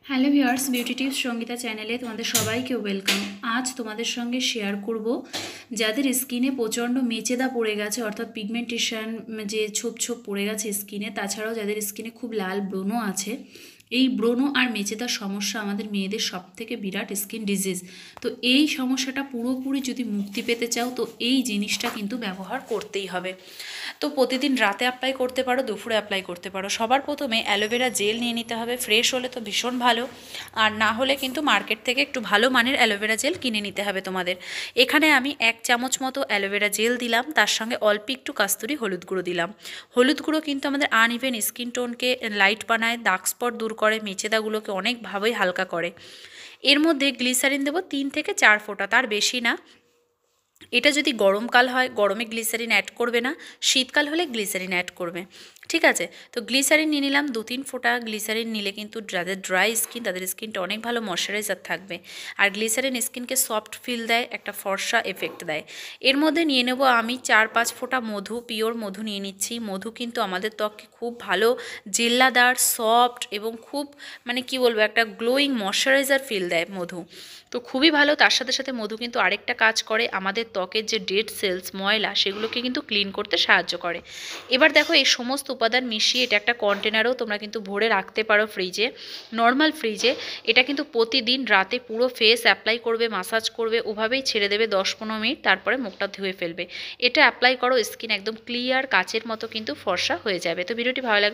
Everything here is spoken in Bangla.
Hello viewers, beauty tips Sangeeta চ্যানেলে তোমাদের সবাইকে ওয়েলকাম। আজ তোমাদের সঙ্গে শেয়ার করব যাদের স্কিনে প্রচণ্ড মেচেদা পড়ে গেছে, অর্থাৎ পিগমেন্টেশন যে ছোপ ছোপ পড়ে গেছে স্কিনে, তাছাড়াও যাদের স্কিনে খুব লাল ব্রণ আছে। এই ব্রণ আর মেচেদার সমস্যা আমাদের মেয়েদের সবথেকে বিরাট স্কিন ডিজিজ। তো এই সমস্যাটা পুরোপুরি যদি মুক্তি পেতে চাও তো এই জিনিসটা কিন্তু ব্যবহার করতেই হবে। তো প্রতিদিন রাতে অ্যাপ্লাই করতে পারো, দুপুরে অ্যাপ্লাই করতে পারো। সবার প্রথমে অ্যালোভেরা জেল নিয়ে নিতে হবে। ফ্রেশ হলে তো ভীষণ ভালো, আর না হলে কিন্তু মার্কেট থেকে একটু ভালো মানের অ্যালোভেরা জেল কিনে নিতে হবে তোমাদের। এখানে আমি 1 চামচ মতো অ্যালোভেরা জেল দিলাম, তার সঙ্গে অল্প একটু কাস্তুরি হলুদ গুঁড়ো দিলাম। হলুদ গুঁড়ো কিন্তু আমাদের আনইভেন স্কিন টোনকে লাইট বানায়, দাগ স্পট দূর করে, মেচেদাগুলোকে অনেকভাবেই হালকা করে। এর মধ্যে গ্লিসারিন দেবো 3 থেকে 4 ফোঁটা, তার বেশি না। এটা যদি গরমকাল হয় গরমে গ্লিসারিন অ্যাড করবে না, শীতকাল হলে গ্লিসারিন অ্যাড করবে, ঠিক আছে? তো গ্লিসারিন নিয়ে নিলাম 2-3 ফোঁটা। গ্লিসারিন নিলে কিন্তু যাদের ড্রাই স্কিন তাদের স্কিনটা অনেক ভালো ময়শ্চারাইজার থাকবে, আর গ্লিসারিন স্কিনকে সফট ফিল দেয়, একটা ফর্সা এফেক্ট দেয়। এর মধ্যে নিয়ে নেব আমি 4-5 ফোঁটা মধু, পিওর মধু নিয়ে নিচ্ছি। মধু কিন্তু আমাদের ত্বককে খুব ভালো জেল্লাদার, সফট এবং খুব মানে কি বলবো, একটা গ্লোয়িং ময়শ্চারাইজার ফিল দেয় মধু। তো খুবই ভালো। তার সাথে সাথে মধু কিন্তু আরেকটা কাজ করে, আমাদের ত্বকের যে ডেড সেলস, ময়লা, সেগুলোকে কিন্তু ক্লিন করতে সাহায্য করে। এবার দেখো এই সমস্ত উপাদান মিশিয়ে এটা একটা কন্টেনারেও তোমরা কিন্তু ভরে রাখতে পারো ফ্রিজে, নর্মাল ফ্রিজে। এটা কিন্তু প্রতিদিন রাতে পুরো ফেস অ্যাপ্লাই করবে, মাসাজ করবে, ওভাবেই ছেড়ে দেবে 10-15 মিনিট, তারপরে মুখটা ধুয়ে ফেলবে। এটা অ্যাপ্লাই করো, স্কিন একদম ক্লিয়ার কাচের মতো কিন্তু ফর্সা হয়ে যাবে। তো ভিডিওটি ভালো লাগলে